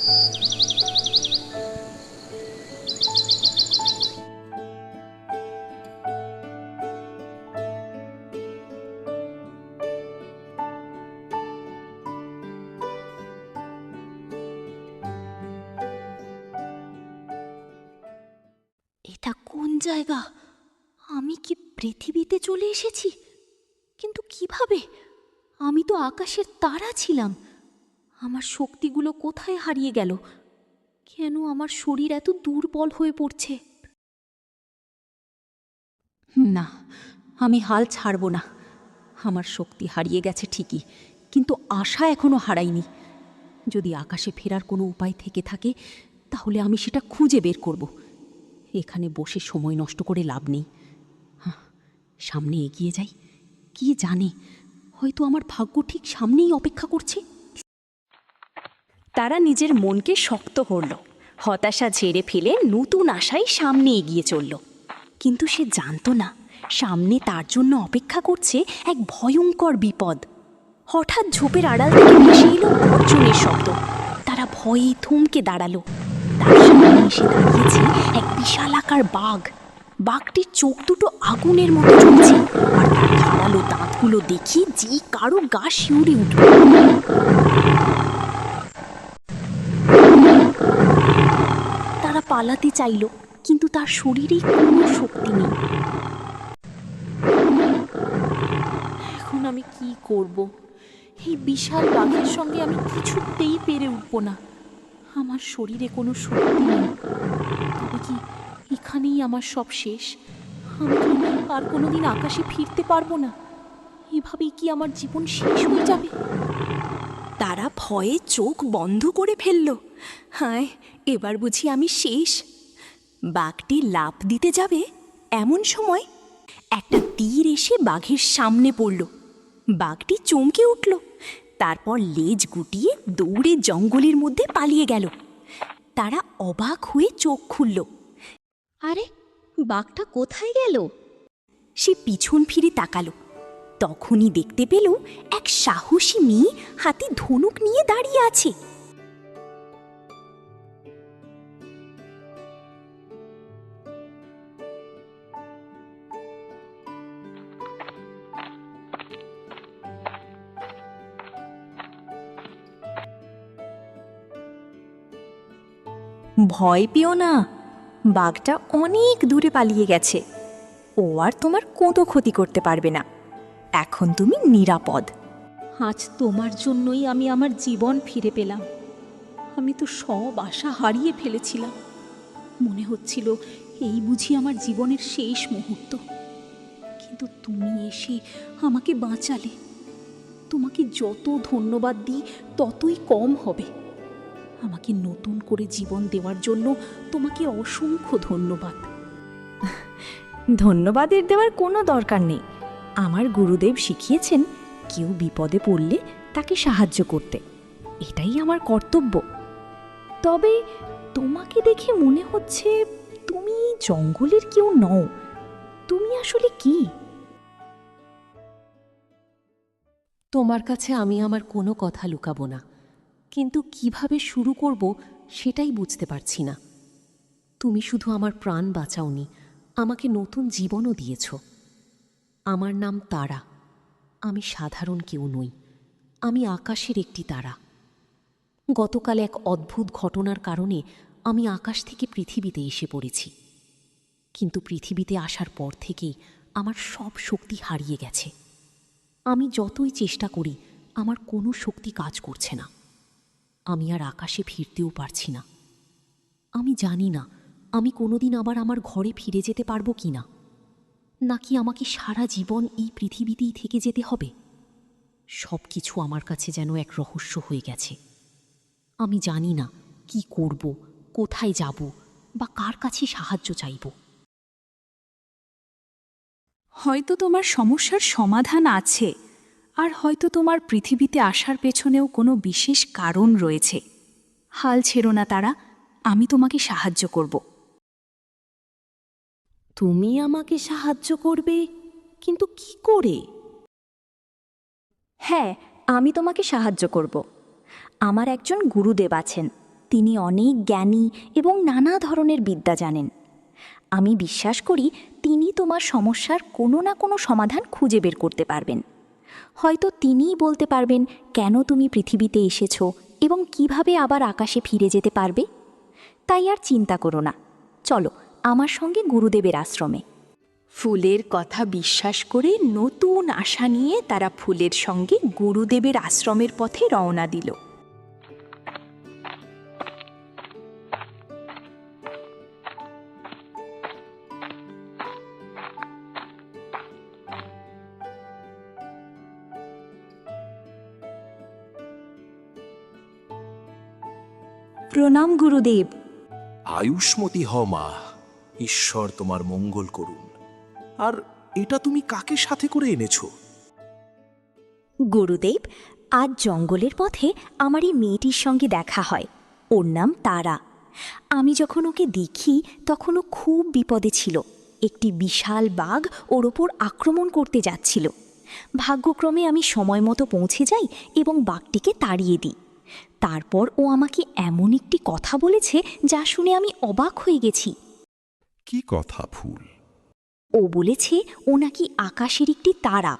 এটা কোন জায়গা? আমি কি পৃথিবীতে চলে এসেছি? কিন্তু কিভাবে? আমি তো আকাশের তারা ছিলাম। আমার শক্তিগুলো কোথায় হারিয়ে গেল? কেন আমার শরীর এত দুর্বল হয়ে পড়ছে? না, আমি হাল ছাড়ব না। আমার শক্তি হারিয়ে গেছে ঠিকই, কিন্তু আশা এখনো হারাইনি। যদি আকাশে ফেরার কোনো উপায় থেকে থাকে, তাহলে আমি সেটা খুঁজে বের করব। এখানে বসে সময় নষ্ট করে লাভ নেই। সামনে এগিয়ে যাই। কি জানে, হয়তো আমার ভাগ্য ঠিক সামনেই অপেক্ষা করছে। তারা নিজের মনকে শক্ত করল, হতাশা ঝেড়ে ফেলে নতুন আশায় সামনে এগিয়ে চলল। কিন্তু সে জানত না, সামনে তার জন্য অপেক্ষা করছে এক ভয়ঙ্কর বিপদ। হঠাৎ ঝোপের আড়াল থেকে ভেসে এলো গর্জনের শব্দ। তারা ভয়ে থমকে দাঁড়ালো। তার সামনে এসে দাঁড়িয়েছে এক বিশালাকার বাঘ। বাঘটির চোখ দুটো আগুনের মতো জ্বলছে, আর তার ধারালো দাঁতগুলো দেখে যে কারো গা শিউরে উঠল। তারা পালাতে চাইল, কিন্তু তার শরীরে কোনো শক্তি নেই। এখন আমি কি করব? এই বিশাল বাঘের সঙ্গে আমি কিছুতেই পেরে উঠব না। আমার শরীরে কোনো শক্তি নেই। তবে কি এখানেই আমার সব শেষ? আমি কি আর কোনোদিন আকাশে ফিরতে পারবো না? এভাবেই কি আমার জীবন শেষ হয়ে যাবে? তারা ভয়ে চোখ বন্ধ করে ফেলল। হায়, এবার বুঝি আমি শেষ। বাঘটি লাফ দিতে যাবে, এমন সময় একটা তীর এসে বাঘের সামনে পড়ল। বাঘটি চমকে উঠল, তারপর লেজ গুটিয়ে দৌড়ে জঙ্গলের মধ্যে পালিয়ে গেল। তারা অবাক হয়ে চোখ খুলল। আরে, বাঘটা কোথায় গেল? সে পিছন ফিরে তাকালো। তখনই দেখতে পেল এক সাহসী মেয়ে হাতে ধনুক নিয়ে দাঁড়িয়ে আছে। ভয় পেও না, বাঘটা অনেক দূরে পালিয়ে গেছে। ও আর তোমার কোনো ক্ষতি করতে পারবে না। এখন তুমি নিরাপদ। আজ তোমার জন্যই আমি আমার জীবন ফিরে পেলাম। আমি তো সব আশা হারিয়ে ফেলেছিলাম। মনে হচ্ছিল এই বুঝি আমার জীবনের শেষ মুহূর্ত। কিন্তু তুমি এসে আমাকে বাঁচালে। তোমাকে যত ধন্যবাদ দিই ততই কম হবে। আমাকে নতুন করে জীবন দেওয়ার জন্য তোমাকে অসংখ্য ধন্যবাদ। ধন্যবাদের দেওয়ার কোনো দরকার নেই। আমার গুরুদেব শিখিয়েছেন কেউ বিপদে পড়লে তাকে সাহায্য করতে। এটাই আমার কর্তব্য। তবে তোমাকে দেখে মনে হচ্ছে তুমি জঙ্গলের কেউ নও। তুমি আসলে কি? তোমার কাছে আমি আমার কোনো কথা লুকাবো না, কিন্তু কিভাবে শুরু করব সেটাই বুঝতে পারছি না। তুমি শুধু আমার প্রাণ বাঁচাওনি, আমাকে নতুন জীবনও দিয়েছ। আমার নাম তারা। আমি সাধারণ কেউ নই, আমি আকাশের একটি তারা। গতকাল এক অদ্ভুত ঘটনার কারণে আমি আকাশ থেকে পৃথিবীতে এসে পড়েছি, কিন্তু পৃথিবীতে আসার পর থেকেই আমার সব শক্তি হারিয়ে গেছে। আমি যতই চেষ্টা করি, আমার কোনো শক্তি কাজ করছে না। আমি আর আকাশে ফিরতেও পারছি না। আমি জানি না আমি কোনোদিন আবার আমার ঘরে ফিরে যেতে পারবো কি না, নাকি আমাকে সারা জীবন এই পৃথিবীতেই থেকে যেতে হবে। সব কিছু আমার কাছে যেন এক রহস্য হয়ে গেছে। আমি জানি না কি করব, কোথায় যাব, বা কার কাছে সাহায্য চাইব। হয়তো তোমার সমস্যার সমাধান আছে, আর হয়তো তোমার পৃথিবীতে আসার পেছনেও কোনো বিশেষ কারণ রয়েছে। হাল ছেড়ো না তারা, আমি তোমাকে সাহায্য করব। তুমি আমাকে সাহায্য করবে, কিন্তু কি করে? হ্যাঁ, আমি তোমাকে সাহায্য করব। আমার একজন গুরুদেব আছেন, তিনি অনেক জ্ঞানী এবং নানা ধরনের বিদ্যা জানেন। আমি বিশ্বাস করি তিনি তোমার সমস্যার কোনো না কোনো সমাধান খুঁজে বের করতে পারবেন। হয়তো তিনিই বলতে পারবেন কেন তুমি পৃথিবীতে এসেছো এবং কিভাবে আবার আকাশে ফিরে যেতে পারবে। তাই আর চিন্তা করো না, চলো আমার সঙ্গে গুরুদেবের আশ্রমে। ফুলের কথা বিশ্বাস করে নতুন আশা নিয়ে তারা ফুলের সঙ্গে গুরুদেবের আশ্রমের পথে রওনা দিল। প্রণাম গুরুদেব। আয়ুষ্মতী হও মা, ঈশ্বর তোমার মঙ্গল করুন। আর এটা তুমি কাকে সাথে করে এনেছো? গুরুদেব, আজ জঙ্গলের পথে আমার এই মেয়েটির সঙ্গে দেখা হয়। ওর নাম তারা। আমি যখন ওকে দেখি তখন ও খুব বিপদে ছিল। একটি বিশাল বাঘ ওর ওপর আক্রমণ করতে যাচ্ছিল। ভাগ্যক্রমে আমি সময় মতো পৌঁছে যাই এবং বাঘটিকে তাড়িয়ে দিই। তারপর ও আমাকে এমন একটি কথা বলেছে যা শুনে আমি অবাক হয়ে গেছি। কি কথা ফুল? ও বলেছে ও নাকি আকাশের একটি তারা,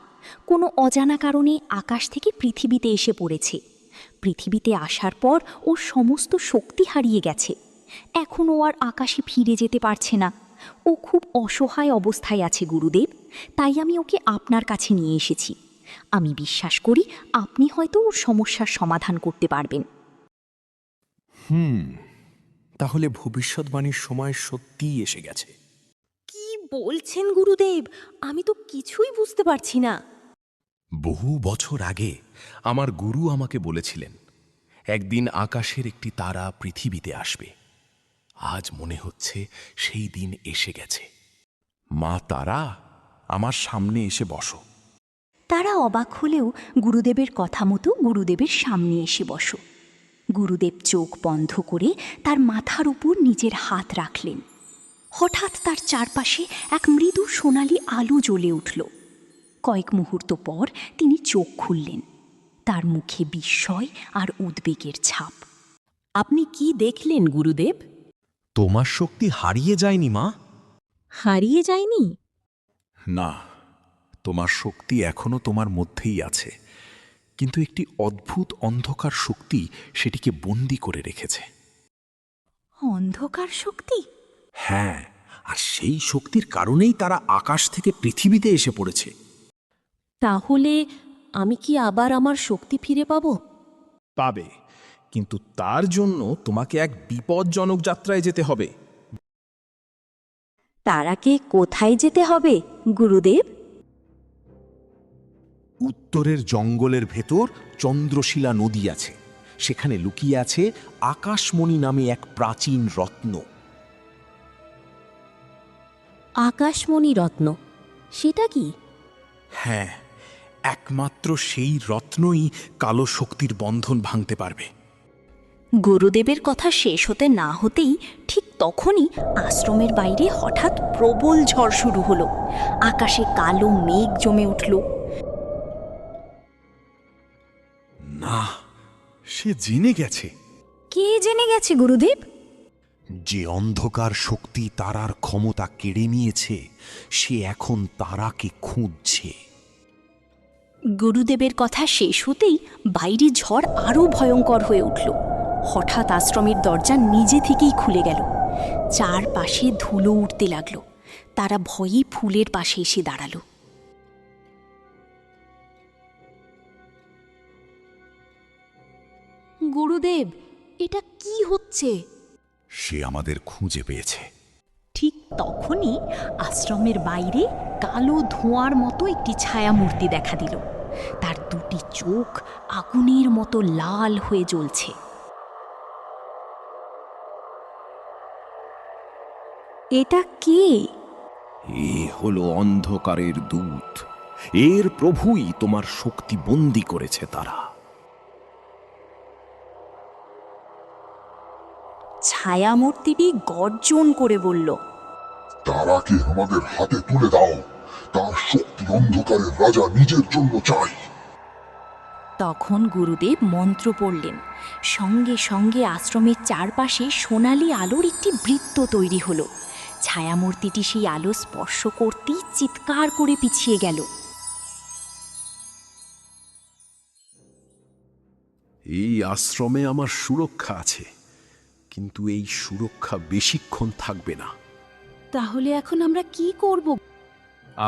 কোনো অজানা কারণে আকাশ থেকে পৃথিবীতে এসে পড়েছে। পৃথিবীতে আসার পর ওর সমস্ত শক্তি হারিয়ে গেছে। এখন ও আর আকাশে ফিরে যেতে পারছে না। ও খুব অসহায় অবস্থায় আছে গুরুদেব, তাই আমি ওকে আপনার কাছে নিয়ে এসেছি। আমি বিশ্বাস করি আপনি হয়তো ওর সমস্যার সমাধান করতে পারবেন। তাহলে ভবিষ্যৎবাণীর সময় সত্যিই এসে গেছে। কি বলছেন গুরুদেব? আমি তো কিছুই বুঝতে পারছি না। বহু বছর আগে আমার গুরু আমাকে বলেছিলেন একদিন আকাশের একটি তারা পৃথিবীতে আসবে। আজ মনে হচ্ছে সেই দিন এসে গেছে। মা তারা, আমার সামনে এসে বসো। তারা অবাক হলেও গুরুদেবের কথা মতো গুরুদেবের সামনে এসে বসো। গুরুদেব চোখ বন্ধ করে তার মাথার উপর নিজের হাত রাখলেন। হঠাৎ তার চারপাশে এক মৃদু সোনালি আলো জ্বলে উঠল। কয়েক মুহূর্ত পর তিনি চোখ খুললেন। তার মুখে বিস্ময় আর উদ্বেগের ছাপ। আপনি কি দেখলেন গুরুদেব? তোমার শক্তি হারিয়ে যায়নি মা। হারিয়ে যায়নি? না, তোমার শক্তি এখনো তোমার মধ্যেই আছে, কিন্তু একটি অদ্ভুত অন্ধকার শক্তি সেটিকে বন্দি করে রেখেছে। অন্ধকার শক্তি? হ্যাঁ, আর সেই শক্তির কারণেই তারা আকাশ থেকে পৃথিবীতে এসে পড়েছে। তাহলে আমি কি আবার আমার শক্তি ফিরে পাবো? পাবে, কিন্তু তার জন্য তোমাকে এক বিপজ্জনক যাত্রায় যেতে হবে। তারাকে কোথায় যেতে হবে গুরুদেব? উত্তরের জঙ্গলের ভেতর চন্দ্রশিলা নদী আছে। সেখানে লুকিয়ে আছে আকাশমণি নামে এক প্রাচীন রত্ন। আকাশমণি রত্ন? সেটা কি? হ্যাঁ, একমাত্র সেই রত্নই কালো শক্তির বন্ধন ভাঙতে পারবে। গুরুদেবের কথা শেষ হতে না হতেই ঠিক তখনই আশ্রমের বাইরে হঠাৎ প্রবল ঝড় শুরু হলো। আকাশে কালো মেঘ জমে উঠল। না, সে জেনে গেছে। কে জেনে গেছে গুরুদেব? যে অন্ধকার শক্তি তারার ক্ষমতা কেড়ে নিয়েছে, সে এখন তারাকে খুঁজছে। গুরুদেবের কথা শেষ হতেই বাইরে ঝড় আরও ভয়ঙ্কর হয়ে উঠল। হঠাৎ আশ্রমের দরজা নিজে থেকেই খুলে গেল। চারপাশে ধুলো উঠতে লাগলো। তারা ভয়ে ফুলের পাশে এসে দাঁড়ালো। গুরুদেব, এটা কি হচ্ছে? সে আমাদের খুঁজে পেয়েছে। ঠিক তখনই আশ্রমের বাইরে কালো ধোঁয়ার মতো একটি ছায়ামূর্তি দেখা দিল। তার দুটি চোখ আগুনের মতো লাল হয়ে জ্বলছে। এটা কে? এ হলো অন্ধকারের দূত। এর প্রভুই তোমার শক্তি বন্দী করেছে। তারা ছায়ামূর্তিটি গর্জন করে বলল, তারাকে আমাদের হাতে তুলে দাও। তার শক্তি অন্ধকারের রাজা নিজের জন্য চাই। তখন গুরুদেব মন্ত্র পড়লেন। সঙ্গে সঙ্গে আশ্রমের চারপাশে সোনালি আলোর একটি বৃত্ত তৈরি হলো। ছায়ামূর্তিটি সেই আলো স্পর্শ করতেই চিৎকার করে পিছিয়ে গেল। এই আশ্রমে আমার সুরক্ষা আছে, কিন্তু এই সুরক্ষা বেশিক্ষণ থাকবে না। তাহলে এখন আমরা কি করব?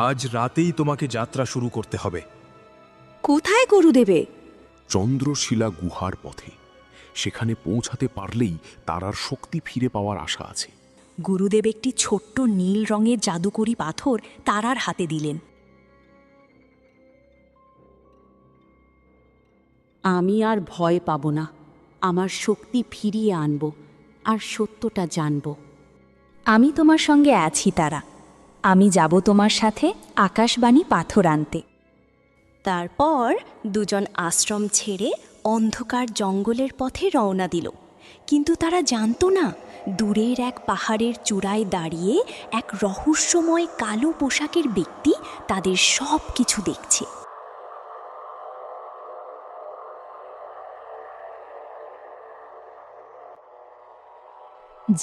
আজ রাতেই তোমাকে যাত্রা শুরু করতে হবে। কোথায় গুরুদেবে? চন্দ্রশিলা গুহার পথে। সেখানে পৌঁছাতে পারলেই তারার শক্তি ফিরে পাওয়ার আশা আছে। গুরুদেব একটি ছোট্ট নীল রঙের জাদুকরি পাথর তারার হাতে দিলেন। আমি আর ভয় পাব না, আমার শক্তি ফিরিয়ে আনব আর সত্যটা জানব। আমি তোমার সঙ্গে আছি তারা। আমি যাব তোমার সাথে আকাশবাণী পাথর আনতে। তারপর দুজন আশ্রম ছেড়ে অন্ধকার জঙ্গলের পথে রওনা দিল। কিন্তু তারা জানতো না, দূরের এক পাহাড়ের চূড়ায় দাঁড়িয়ে এক রহস্যময় কালো পোশাকের ব্যক্তি তাদের সব কিছু দেখছে।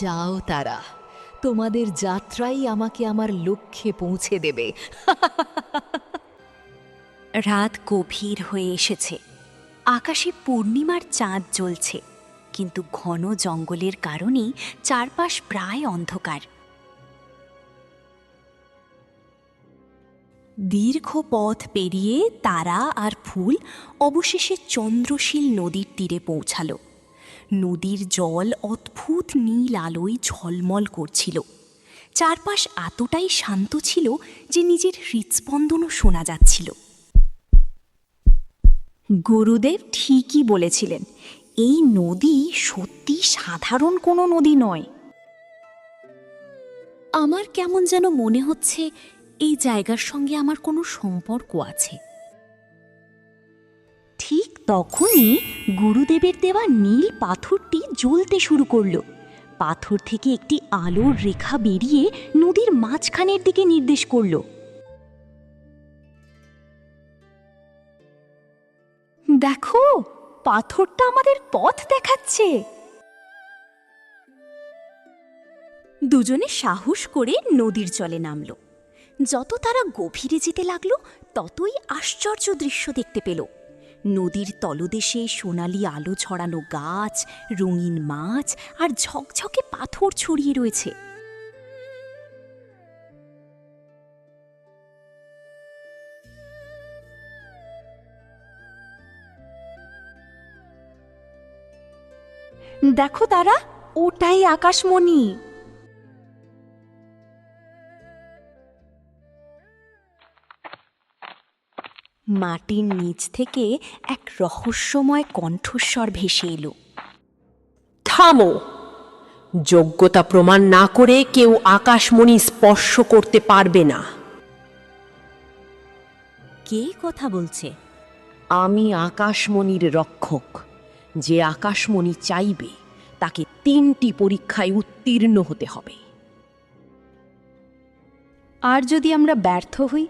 যাও তারা, তোমাদের যাত্রাই আমাকে আমার লক্ষ্যে পৌঁছে দেবে। রাত গভীর হয়ে এসেছে। আকাশে পূর্ণিমার চাঁদ জ্বলছে, কিন্তু ঘন জঙ্গলের কারণে চারপাশ প্রায় অন্ধকার। দীর্ঘ পথ পেরিয়ে তারা আর ফুল অবশেষে চন্দ্রশীল নদীর তীরে পৌঁছালো। নদীর জল অদ্ভুত নীল আলোয় ঝলমল করছিল। চারপাশ এতটাই শান্ত ছিল যে নিজের হৃৎস্পন্দনও শোনা যাচ্ছিল। গুরুদেব ঠিকই বলেছিলেন, এই নদী সত্যি সাধারণ কোনো নদী নয়। আমার কেমন যেন মনে হচ্ছে এই জায়গার সঙ্গে আমার কোনো সম্পর্ক আছে। ঠিক তখনই গুরুদেবের দেওয়া নীল পাথরটি জ্বলতে শুরু করল। পাথর থেকে একটি আলোর রেখা বেরিয়ে নদীর মাঝখানের দিকে নির্দেশ করল। দেখো, পাথরটা আমাদের পথ দেখাচ্ছে। দুজনে সাহস করে নদীর জলে নামল। যত তারা গভীরে যেতে লাগলো, ততই আশ্চর্য দৃশ্য দেখতে পেল। নদীর তলদেশে সোনালি আলো ছড়ানো গাছ, রঙিন মাছ আর ঝকঝকে পাথর ছড়িয়ে রয়েছে। দেখো তারা, ওটাই আকাশমণি। মাটির নিচ থেকে এক রহস্যময় কণ্ঠস্বর ভেসে এলো। থামো! যোগ্যতা প্রমাণ না করে কেউ আকাশমণি স্পর্শ করতে পারবে না। কে কথা বলছে? আমি আকাশমণির রক্ষক। যে আকাশমণি চাইবে তাকে 3টি পরীক্ষায় উত্তীর্ণ হতে হবে। আর যদি আমরা ব্যর্থ হই?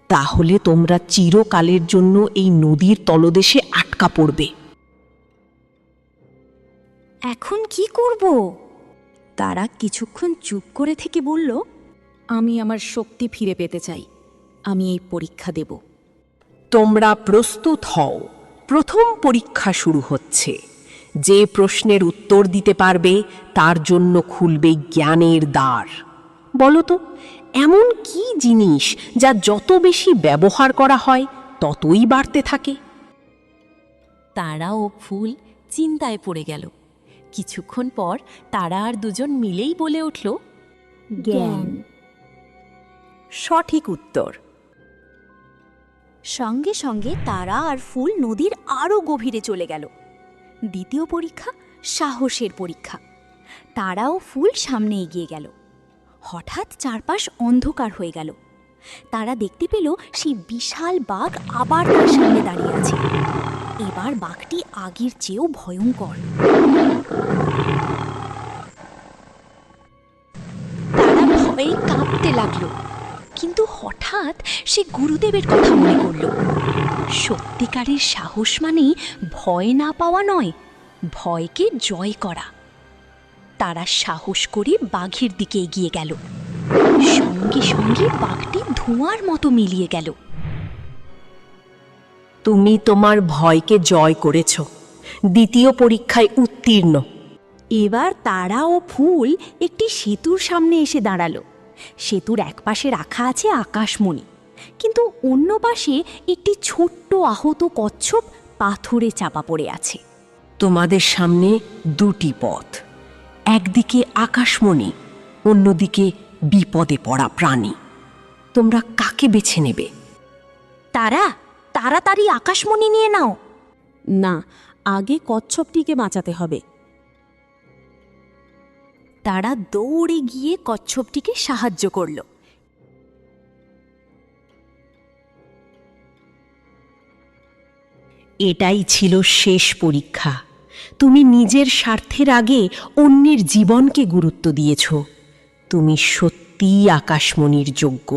তাহলে তোমরা চিরকালের জন্য এই নদীর তলদেশে আটকা পড়বে। এখন কি করব? তারা কিছুক্ষণ চুপ করে থেকে বলল, আমি আমার শক্তি ফিরে পেতে চাই। আমি এই পরীক্ষা দেব। তোমরা প্রস্তুত হও। প্রথম পরীক্ষা শুরু হচ্ছে। যে প্রশ্নের উত্তর দিতে পারবে তার জন্য খুলবে জ্ঞানের দ্বার। বলো তো, এমন কি জিনিস যা যত বেশি ব্যবহার করা হয় ততই বাড়তে থাকে? তারা ও ফুল চিন্তায় পড়ে গেল। কিছুক্ষণ পর তারা আর দুজন মিলেই বলে উঠল, জ্ঞান। সঠিক উত্তর। সঙ্গে সঙ্গে তারা আর ফুল নদীর আরও গভীরে চলে গেল। দ্বিতীয় পরীক্ষা সাহসের পরীক্ষা। তারা ও ফুল সামনে এগিয়ে গেল। হঠাৎ চারপাশ অন্ধকার হয়ে গেল। তারা দেখতে পেল সেই বিশাল বাঘ আবার তার সামনে দাঁড়িয়ে আছে। এবার বাঘটি আগের চেয়েও ভয়ঙ্কর। তারা ভয়ে কাঁপতে লাগলো। কিন্তু হঠাৎ সে গুরুদেবের কথা মনে করল। সত্যিকারের সাহস মানে ভয় না পাওয়া নয়, ভয়কে জয় করা। তারা সাহস করে বাঘের দিকে এগিয়ে গেল। সঙ্গে সঙ্গে বাঘটি ধোঁয়ার মতো মিলিয়ে গেল। তুমি তোমার ভয়কে জয় করেছ, দ্বিতীয় পরীক্ষায় উত্তীর্ণ। এবার তারা ও ফুল একটি সেতুর সামনে এসে দাঁড়ালো। সেতুর এক পাশে রাখা আছে আকাশমণি, কিন্তু অন্য পাশে একটি ছোট্ট আহত কচ্ছপ পাথরে চাপা পড়ে আছে। তোমাদের সামনে দুটি পথ, একদিকে আকাশমণি, অন্যদিকে বিপদে পড়া প্রাণী। তোমরা কাকে বেছে নেবে? তারা তাড়াতাড়ি আকাশমণি নিয়ে নাও। না, আগে কচ্ছপটিকে বাঁচাতে হবে। তারা দৌড়ে গিয়ে কচ্ছপটিকে সাহায্য করল। এটাই ছিল শেষ পরীক্ষা। তুমি নিজের স্বার্থের আগে অন্যের জীবনকে গুরুত্ব দিয়েছ। তুমি সত্যিই আকাশমণির যোগ্য।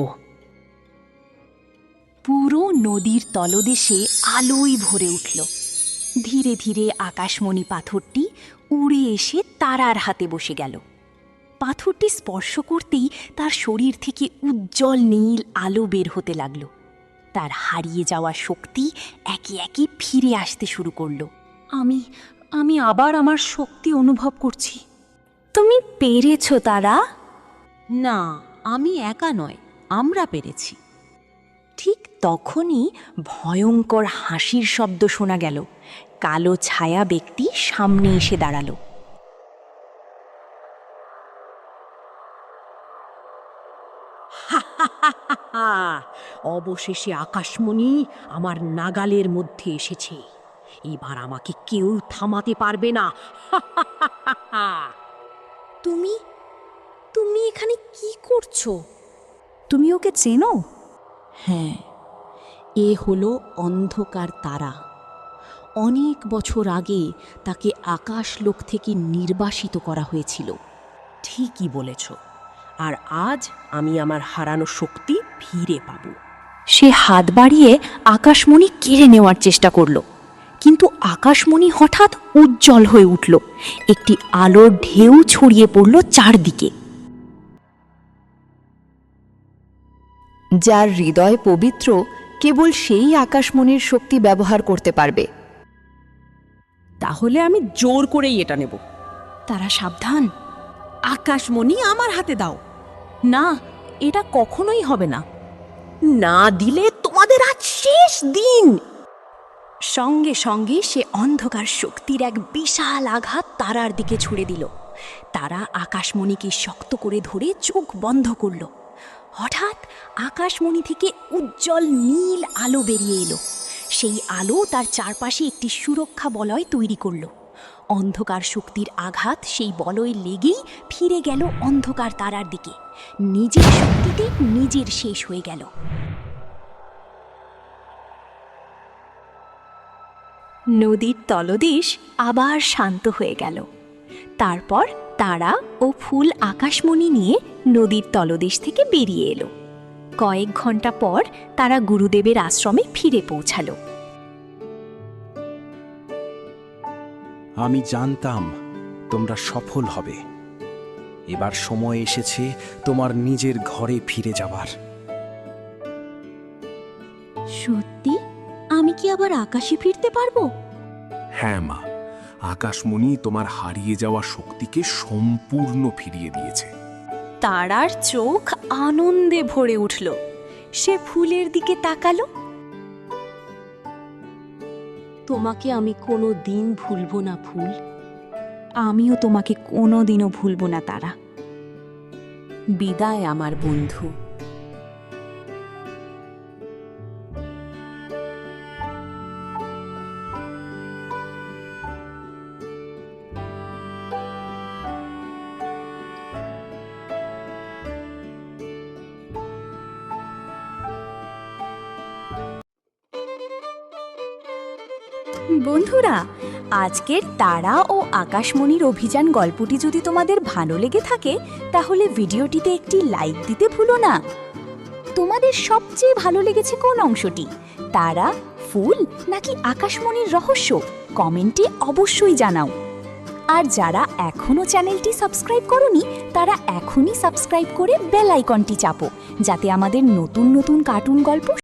পুরো নদীর তলদেশে আলোয় ভরে উঠল। ধীরে ধীরে আকাশমণি পাথরটি উড়ে এসে তারার হাতে বসে গেল। পাথরটি স্পর্শ করতেই তার শরীর থেকে উজ্জ্বল নীল আলো বের হতে লাগল। তার হারিয়ে যাওয়া শক্তি একে একে ফিরে আসতে শুরু করল। আমি আবার আমার শক্তি অনুভব করছি। তুমি পেরেছ তারা। না, আমি একা নয়, আমরা পেরেছি। ঠিক তখনই ভয়ঙ্কর হাসির শব্দ শোনা গেল। কালো ছায়া ব্যক্তি সামনে এসে দাঁড়ালো। অবশেষে আকাশমণি আমার নাগালের মধ্যে এসেছে। এবার আমাকে কেউ থামাতে পারবে না। তুমি তুমি এখানে কি করছো? তুমি ওকে চেনো? হ্যাঁ, এ হলো অন্ধকার তারা। অনেক বছর আগে তাকে আকাশলোক থেকে নির্বাসিত করা হয়েছিল। ঠিকই বলেছ। আর আজ আমি আমার হারানো শক্তি ফিরে পাব। সে হাত বাড়িয়ে আকাশমণি কেড়ে নেওয়ার চেষ্টা করল, কিন্তু আকাশমণি হঠাৎ উজ্জ্বল হয়ে উঠল। একটি আলোর ঢেউ ছড়িয়ে পড়ল চারদিকে। যার হৃদয় পবিত্র, কেবল সেই আকাশমণির শক্তি ব্যবহার করতে পারবে। তাহলে আমি জোর করেই এটা নেব। তারা সাবধান। আকাশমণি আমার হাতে দাও। না, এটা কখনোই হবে না। না দিলে তোমাদের আজ শেষ দিন। সঙ্গে সঙ্গে সে অন্ধকার শক্তির এক বিশাল আঘাত তারার দিকে ছুড়ে দিল। তারা আকাশমণিকে শক্ত করে ধরে চোখ বন্ধ করল। হঠাৎ আকাশমণি থেকে উজ্জ্বল নীল আলো বেরিয়ে এলো। সেই আলো তার চারপাশে একটি সুরক্ষা বলয় তৈরি করল। অন্ধকার শক্তির আঘাত সেই বলয়ে লেগেই ফিরে গেল অন্ধকার তারার দিকে। নিজের শক্তিতে নিজের শেষ হয়ে গেল। নদীর তলদেশ আবার শান্ত হয়ে গেল। তারপর তারা ও ফুল আকাশমণি নিয়ে নদীর তলদেশ থেকে বেরিয়ে এলো। কয়েক ঘন্টা পর তারা গুরুদেবের আশ্রমে ফিরে পৌঁছালো। আমি জানতাম তোমরা সফল হবে। এবার সময় এসেছে তোমার নিজের ঘরে ফিরে যাবার। সত্যি? আমি কি আবার আকাশে ফিরতে পারবো? হ্যাঁ মা, আকাশমণি তোমার হারিয়ে যাওয়া শক্তিকে সম্পূর্ণ ফিরিয়ে দিয়েছে। তারার চোখ আনন্দে ভরে উঠল। সে ফুলের দিকে তাকালো। তোমাকে আমি কোনো দিন ভুলবো না ফুল। আমিও তোমাকে কোনোদিনও ভুলবো না তারা। বিদায় আমার বন্ধু। বন্ধুরা, আজকের তারা ও আকাশমণির অভিযান গল্পটি যদি তোমাদের ভালো লেগে থাকে, তাহলে ভিডিওটিতে একটি লাইক দিতে ভুলো না। তোমাদের সবচেয়ে ভালো লেগেছে কোন অংশটি? তারা, ফুল নাকি আকাশমণির রহস্য? কমেন্টে অবশ্যই জানাও। আর যারা এখনো চ্যানেলটি সাবস্ক্রাইব করোনি তারা এখনই সাবস্ক্রাইব করে বেল আইকনটি চাপো, যাতে আমাদের নতুন নতুন কার্টুন গল্প